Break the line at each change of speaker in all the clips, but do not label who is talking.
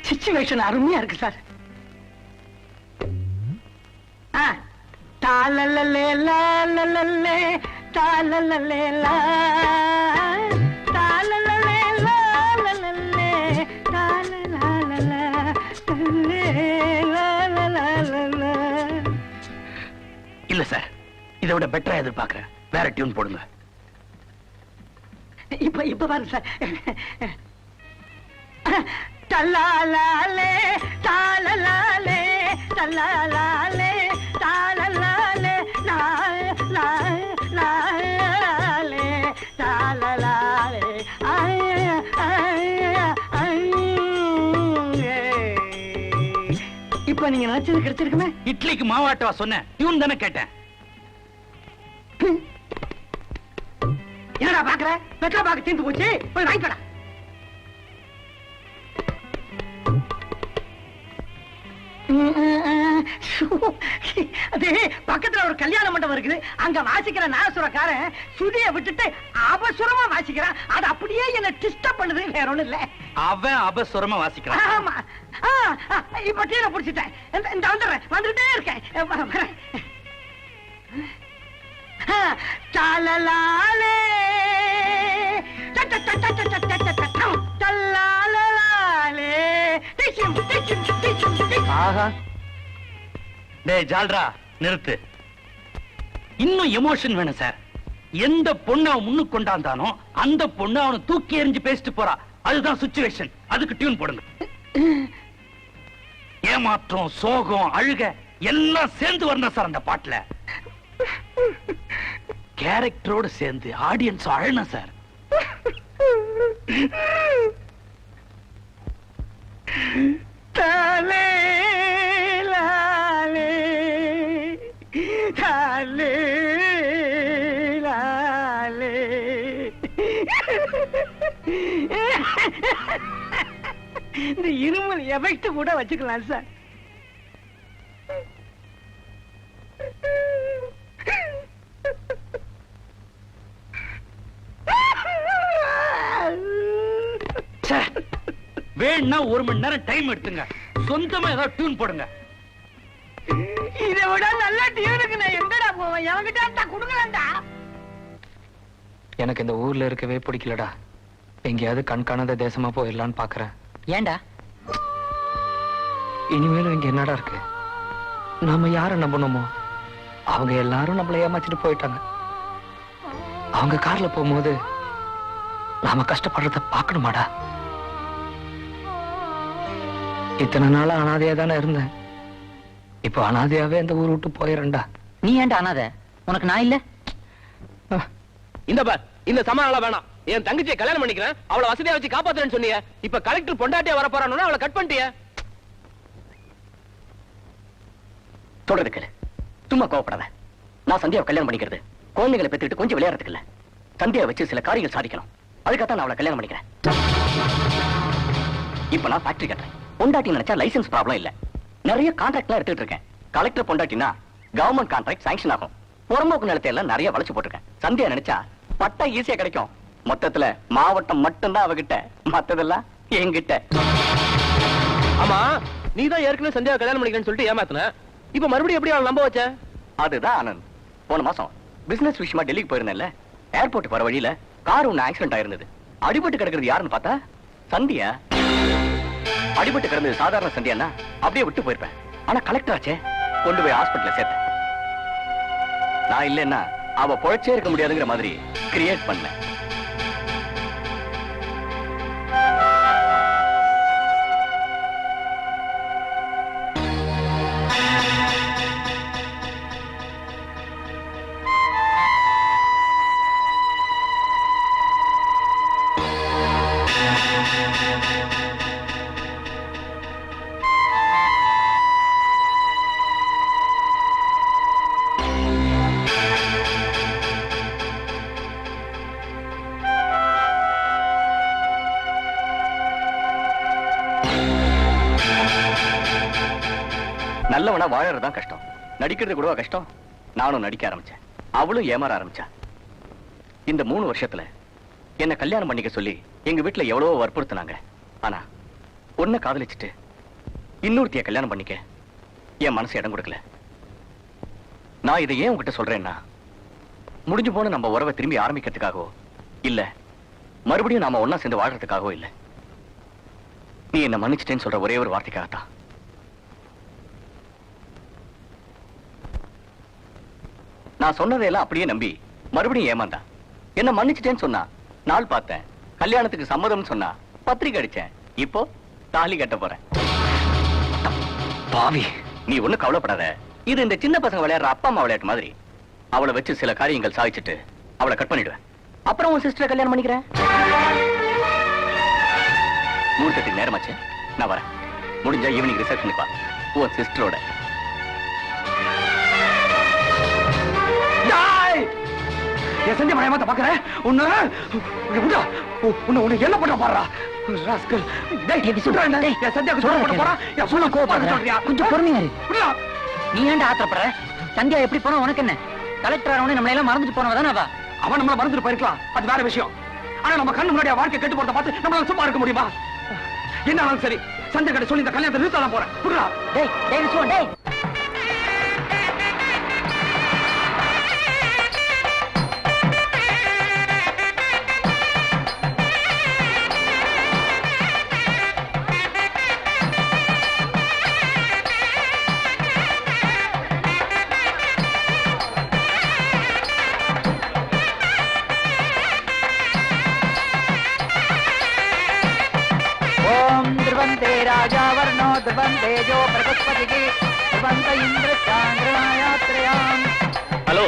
Situation அருமையா இருக்கு sir. தாலல்லே லாலல்லே தாலல்லே லா தாலல்லே லாலல்லே தாலலலலா லாலலலலா.
இல்ல சார், இதை விட பெட்டரா எதிர்பார்க்கிறேன். வேற டியூன் போடுங்க.
இப்ப பாருங்க சார். தல்லாலே தாலலாலே தல்லாலே தாலலாலே லாலே தாலலாலே. இப்ப நீங்க நினைச்சது கிடைச்சிருக்குமே.
இட்லிக்கு மாவாட்டவா சொன்ன டியூன் தானே கேட்டேன்.
என்னடா பாக்குற? பெட்ரோல் பாக்கு தீர்ந்து போச்சு, போய் வாங்கிக்கடா. அது பக்கத்துல ஒரு கல்யாண மண்டபம் இருக்குது, அங்க வாசிக்கிற நாசுரக்காரன் சுதியை விட்டுட்டு அபசுரமா வாசிக்கிறான். அது அப்படியே என்ன டிஸ்டர்ப் பண்ணுது, வேற ஒண்ணும் இல்ல.
அவன் அபசுரமா வாசிக்கிறான்.
ஆமா. இப்ப டீல புடிச்சிட்டேன். இந்த வந்துடுறேன், வந்துட்டே இருக்கேன். தாலலாலே தல்லாலலாலே.
ஆஹா, டேய் ஜால்ரா, நிறுத்து. இன்னும் எமோஷன் வேணும் சார். எந்த பொண்ணு அவன் முன்னுக்கு கொண்டாந்தானோ அந்த பொண்ணு அவனை தூக்கி எறிஞ்சு பேசிட்டு போறா. அதுதான் சிச்சுவேஷன். அதுக்கு டியூன் போடுங்க. ஏமாற்றம், சோகம், அழுக எல்லாம் சேர்ந்து வரணும் சார் அந்த பாட்டுல. கேரக்டரோடு சேர்ந்து ஆடியன்ஸ் அழணும் சார்.
தாலே லாலே தாலே லாலே. இந்த இருமல் எஃபெக்ட் கூட வச்சுக்கலாம் சார்.
வேணா 1 மணி நேரம் டைம் எடுத்துங்க. சொந்தமா ஏதாவது டியூன் போடுங்க.
இதை விட நல்ல டியூனுக்கு நான் எங்கடா போவேன்? எவங்கிட்ட கொடுக்கலாம்டா.
எனக்கு இந்த ஊர்ல இருக்கவே பிடிக்கலடா. எங்கேயாவது கண்காணாத தேசமா போயிடலான்னு பாக்குறேன்.
ஏண்டா?
இனிமேலும் இங்க என்னடா இருக்கு? நாம யார நம்பணுமோ அவங்க எல்லாரும் நம்மள ஏமாத்திட்டு போயிட்டாங்க. அவங்க கார்ல போகும்போது நாம கஷ்டப்படுறத பாக்கணுமாடா? இத்தனை நாளா அனாதையா தானே இருந்தேன். இப்ப அனாதையாவே இந்த ஊர் விட்டு போயிடறேன்டா.
நீ ஏன்டா அனாதை? உனக்கு நான் இல்ல?
இந்த பார், இந்த சமாளம் வேணாம். என் தங்கச்சியை கல்யாணம் பண்ணிக்கிறேன், அவளை வசதியா வச்சு காப்பாத்துறேன்னு சொன்னீங்க. இப்ப கலெக்டர் பொண்டாட்டியா வர போறான்னு அவளை கட் பண்ணிட்டிய.
சொல்றது கேளு, சும்மா கோவப்படாத. நான் சந்தியாவை கல்யாணம் பண்ணிக்கிறது குழந்தைகளை பெற்றுட்டு கொஞ்சம் விளையாடுறதுக்கு இல்ல. சந்தியாவை வச்சு சில காரியங்கள் சாதிக்கணும். அதுக்காகத்தான் நான் அவளை கல்யாணம் பண்ணிக்கிறேன். இப்ப நான் ஃபேக்டரி கட்டுறேன். பொண்டாட்டி நினைச்சா லைசன்ஸ் ப்ராப்ளம் இல்ல. நிறைய கான்ட்ராக்ட்லாம் எடுத்துட்டு இருக்கேன். கலெக்டர் பொண்டாட்டினா கவர்மெண்ட் கான்ட்ராக்ட் சாங்ஷன் ஆகும். புறம்போக்கு நிலத்தை எல்லாம் நிறைய வளைச்சு போட்டிருக்கேன். சந்தியா நினைச்சா பட்டா ஈஸியா கிடைக்கும். மொத்தத்துல மாவட்டம் மட்டும்தான் அவகிட்ட, மத்ததெல்லாம் என்கிட்ட.
ஆமா, நீதான் ஏற்கனவே சந்தியாவை கல்யாணம் பண்ணிக்கிறேன்னு சொல்லிட்டு ஏமாத்துன. இப்ப மறுபடியும் எப்படி அவளை நம்ப வச்ச?
அதுதான் ஆனந்த். போன மாசம் பிசினஸ் விஷயமா டெல்லிக்கு போயிருந்தேன்ல, ஏர்போர்ட் வர வழியில கார் ஒண்ணு ஆக்சிடென்ட் ஆயிருந்தது. அடிபட்டு கிடக்கிறது யாருன்னு பார்த்தா சந்தியா. அடிபட்டு கிடந்தது சாதாரண சந்தியானா அப்படியே விட்டு போயிருப்பேன். ஆனா கலெக்டர் ஆச்சே, கொண்டு போய் ஹாஸ்பிட்டல்ல சேர்த்தேன். நான் இல்லைன்னா அவ பொழைச்சே இருக்க முடியாதுங்கிற மாதிரி கிரியேட் பண்ணேன். நல்லவனா வாழறதுதான் கஷ்டம், நடிக்கிறது கூடவா கஷ்டம்? நானும் நடிக்க ஆரம்பிச்சேன். அவளும் ஏமாற ஆரம்பிச்சா. இந்த 3 வருஷத்துல என்ன கல்யாணம் பண்ணிக்க சொல்லி எங்க வீட்டுல எவ்வளவோ வற்புறுத்தினாங்க. ஆனா ஒன்ன காதலிச்சுட்டு இன்னொருத்திய கல்யாணம் பண்ணிக்க என் மனசு இடம் கொடுக்கல. நான் இதை ஏன் உங்ககிட்ட சொல்றேன்னா, முடிஞ்சு போன நம்ம உறவை திரும்பி ஆரம்பிக்கிறதுக்காகவோ இல்ல மறுபடியும் நாம ஒன்னா சேர்ந்து வாழ்றதுக்காகவோ இல்ல, நீ என்ன மன்னிச்சிட்டேன்னு சொல்ற ஒரே ஒரு வார்த்தைக்காகத்தான். நான் சொன்னதையெல்லாம் அப்படியே நம்பி மறுபடியும் ஏமாந்தா. என்ன மன்னிச்சிட்டேன்னு சொன்னா நாள் பார்த்தேன், கல்யாணத்துக்கு சம்மதம்னு சொன்னா பத்திரிக்கை அடிச்சேன், இப்போ தாலி கட்ட போறேன்.
பாவி,
நீ ஒண்ணு கவலைப்படாத. இது இந்த சின்ன பசங்க விளையாடுற அப்பா அம்மா விளையாட்டு மாதிரி. அவளை வச்சு சில காரியங்கள் சாதிச்சுட்டு அவளை கட் பண்ணிடுவேன். அப்புறம் உன் சிஸ்டரை கல்யாணம் பண்ணிக்கிறேன். முகூர்த்தத்துக்கு நேரமாச்சு, நான் வரேன். முடிஞ்சா ஈவினிங் ரிசப்ஷனுக்கு வா, உன் சிஸ்டரோட.
சந்தியா மயமாத்த பாக்குறேன். உன்ன என்ன பண்ற பாடுறா?
கொஞ்சம் பொறுமையா இரு. நீ ஏன்டா ஆத்திரப்படுற? சந்தியா எப்படி போனா உனக்கு என்ன? கலெக்டர் ஆனவனே நம்மள எல்லாம் மறந்துட்டு போனவதானே அவ.
அவன் நம்மள மறந்துட்டு போயிருக்கலாம், அது வேற விஷயம். ஆனா நம்ம கண்ணு முன்னாடி வாழ்க்கை கெட்டு போறத பார்த்து நம்மளால சும்மா இருக்க முடியுமா? என்ன ஆனாலும் சரி, சந்தியா கிட்ட சொல்லி இந்த கல்யாணத்தை நிறுத்தலாம் போறேன். புரியுதா?
டேய் டேய் விசுவன் டேய். राजा वर्णो ध्रुवन्ते जो बृहस्पतिः ध्रुवन्त इंद्र चांद्रमायात्रयाम्.
Hello,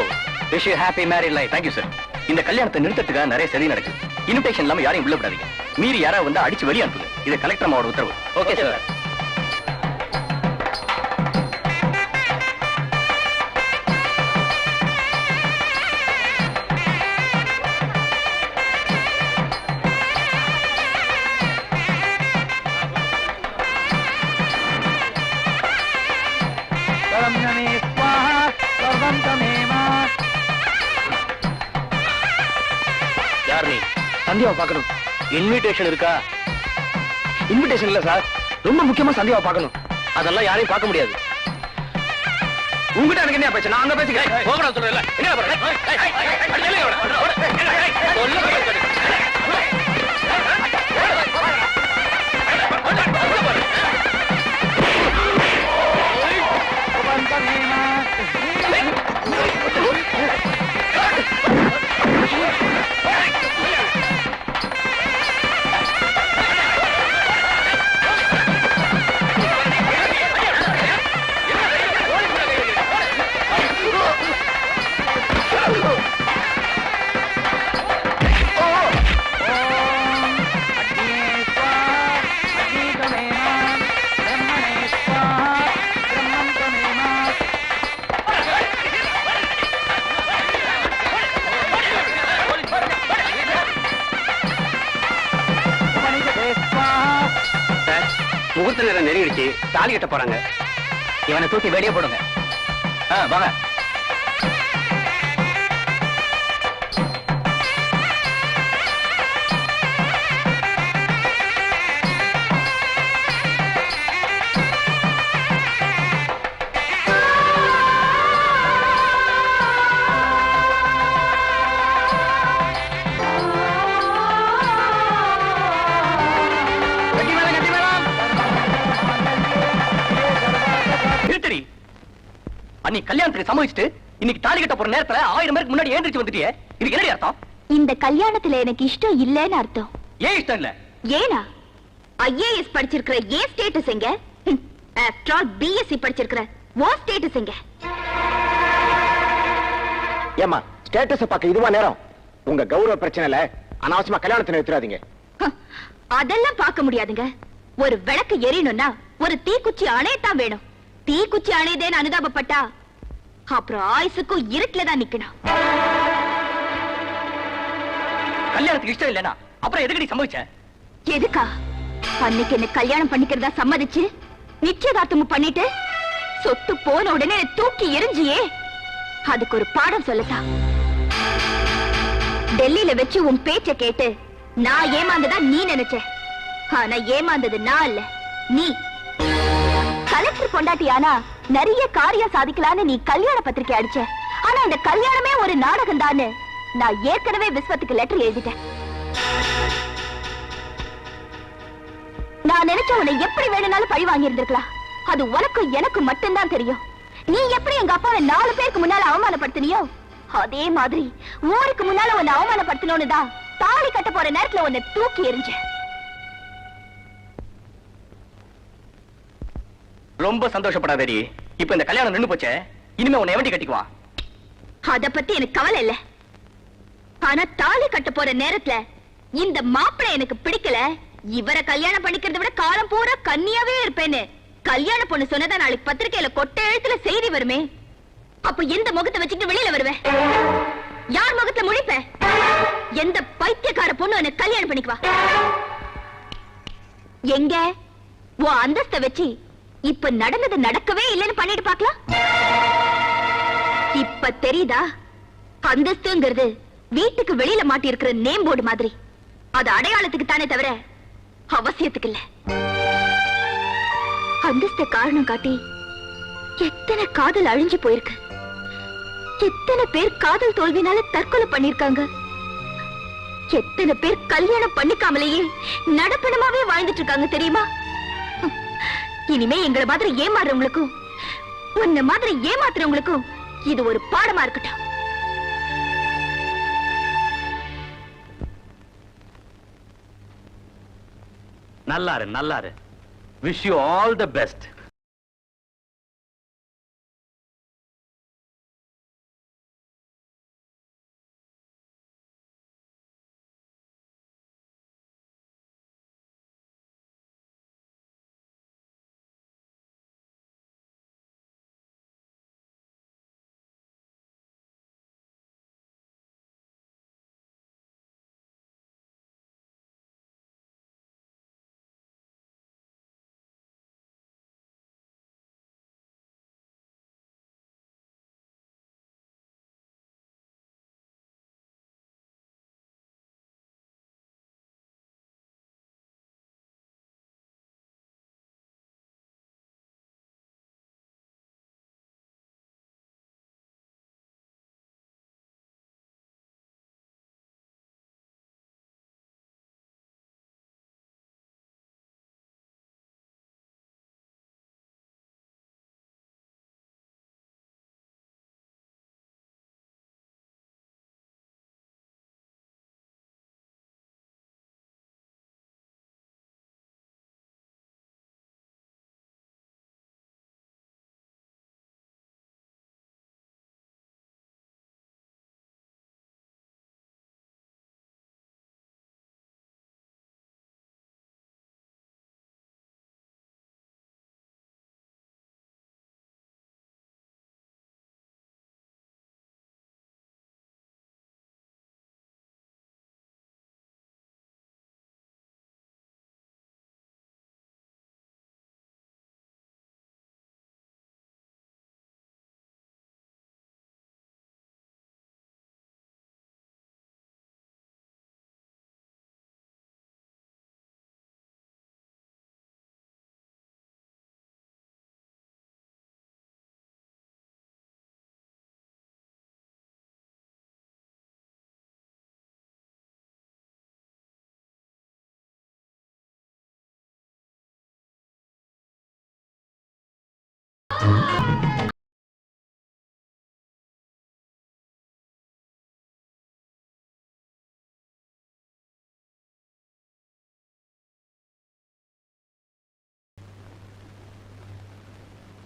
wish you happy married life. Thank you sir. இந்த கல்யாணத்தை நிறுத்தத்துக்காக நிறைய சதி நடக்குது. இன்விடேஷன் இல்லாம யாரையும் உள்ள விடாதீங்க. மீறி யாராவது வந்து அடிச்சு வெளியே அனுப்புங்க. இது கலெக்டர் அம்மாவோட உத்தரவு. Okay sir. யார் நீ?
சந்தியாவை பார்க்கணும்.
இன்விடேஷன் இருக்கா?
இன்விடேஷன் இல்ல சார், ரொம்ப முக்கியமா சந்தியாவை பார்க்கணும்.
அதெல்லாம் யாரையும் பார்க்க முடியாது.
உங்ககிட்ட எனக்கு என்ன பேச்சு? நான் அங்க பேசிக்கிறேன்.
போகடா சொல்றேன்ல. என்ன பண்ற? முகூர்த்த நேரம் நெருங்கிடுச்சு, தாலி கட்ட போறாங்க.
இவனை தூக்கி வெளியே போடுங்க.
வாங்க. நீ கல்யாணத்துக்கு சம்மதிச்சுட்டு இன்னைக்கு தாலி கட்ட போற நேரத்துல 1000 பேருக்கு முன்னாடி ஏந்திரிச்சு வந்துட்டியே, இதுக்கு என்னடி அர்த்தம்?
இந்த கல்யாணத்துல எனக்கு இஷ்டம் இல்லைன்னு அர்த்தம்.
ஏன் இஷ்டம் இல்ல?
ஏனா ஐஏஎஸ் படிச்சிருக்கிற ஏ ஸ்டேட்டஸ் எங்க? ஆஃப்டர் ஆல் பிஎஸ்சி படிச்சிருக்கிற ஓ ஸ்டேட்டஸ் எங்க?
ஏமா ஸ்டேட்டஸ் பார்க்க இதுவா நேரம்? உங்க கௌரவ பிரச்சனைல அனாவசியமா கல்யாணத்தை நிறுத்தாதீங்க.
அதெல்லாம் பார்க்க முடியாதுங்க. ஒரு விளக்கு எரியணும்னா ஒரு தீக்குச்சி அணையத்தான் வேணும். தீக்குச்சி அணையதேன்னு அனுதாபப்பட்டா அப்புறம் ஆயுசுக்கும் இருட்டுல தான் நிக்கணும்.
கல்யாணத்துக்கு இஷ்டம் இல்லனா அப்புறம் எதுக்கு நீ சம்மதிச்ச?
எதுக்கா? அன்னைக்கு என்ன கல்யாணம் பண்ணிக்கிறதா சம்மதிச்சு நிச்சயதார்த்தமும் பண்ணிட்டு சொத்து போன உடனே தூக்கி எரிஞ்சியே, அதுக்கு ஒரு பாடம் சொல்லத்தான். டெல்லியில வச்சு உன் பேச்ச கேட்டு நான் ஏமாந்ததா நீ நினைச்ச. ஆனா ஏமாந்தது நான் இல்ல, நீ. கலெக்டர் பொண்டாட்டியானா நிறைய காரியம் சாதிக்கலான்னு நீ கல்யாண பத்திரிக்கை அடிச்ச. ஆனா இந்த கல்யாணமே ஒரு நாடகம் தான்னு நான் ஏற்கனவே விஸ்வத்துக்கு லெட்டர் எழுதிட்டேன். நான் நினைச்ச உன்னை எப்படி வேணும்னாலும் பழி வாங்கி இருந்திருக்கலாம். அது உனக்கு எனக்கு மட்டும்தான் தெரியும். நீ எப்படி எங்க அப்பாவை 4 பேருக்கு முன்னால அவமானப்படுத்தினியோ அதே மாதிரி ஊருக்கு முன்னால உன்னை அவமானப்படுத்தணும்னு தான் தாலி கட்ட போற நேரத்துல உன்னை தூக்கி எறிஞ்ச.
ரொம்ப சந்தோஷப்படாதடி. இப்ப இந்த கல்யாணம் நின்னு போச்சே, இனிமே உன்னை எவண்டி கட்டிக்குவான்?
அத பத்தி எனக்கு கவலை இல்ல. ஆனா தாலி கட்ட போற நேரத்துல இந்த மாப்பிள்ளை எனக்கு பிடிக்கல, இவரை கல்யாணம் பண்ணிக்கிறத விட காலம் பூரா கன்னியாவே இருப்பேன்னு கல்யாண பொண்ணு சொன்னதா நாளைக்கு பத்திரிக்கையில கொட்ட எழுத்துல செய்தி வருமே. அப்ப எந்த முகத்தை வச்சுட்டு வெளியில வருவேன்? யார் முகத்துல முழிப்ப? எந்த பைத்தியக்கார பொண்ணு எனக்கு கல்யாணம் பண்ணிக்குவா? எங்க உன் அந்தஸ்த வச்சு இப்ப நடந்தது நடக்கவே இல்லைன்னு பண்ணிட்டு பாக்கலாம். இப்ப தெரியுதா? அந்தஸ்துங்கிறது வீட்டுக்கு வெளியில மாட்டி இருக்கிற நேம் போர்டு மாதிரி. அது அடையாளத்துக்கு தானே தவிர அவசியத்துக்கு இல்ல. அந்தஸ்த காரணம் காட்டி எத்தனை காதல் அழிஞ்சு போயிருக்கு. எத்தனை பேர் காதல் தோல்வினால தற்கொலை பண்ணிருக்காங்க. எத்தனை பேர் கல்யாணம் பண்ணிக்காமலேயே நடப்பணமாவே வாழ்ந்துட்டு இருக்காங்க தெரியுமா? இனிமே எங்களை மாதிரி ஏமாறுறவங்களுக்கும் உன்ன மாதிரி ஏமாத்துறவங்களுக்கும் இது ஒரு பாடமா இருக்கட்டும்.
நல்லாரு நல்லாரு. Wish you all the best.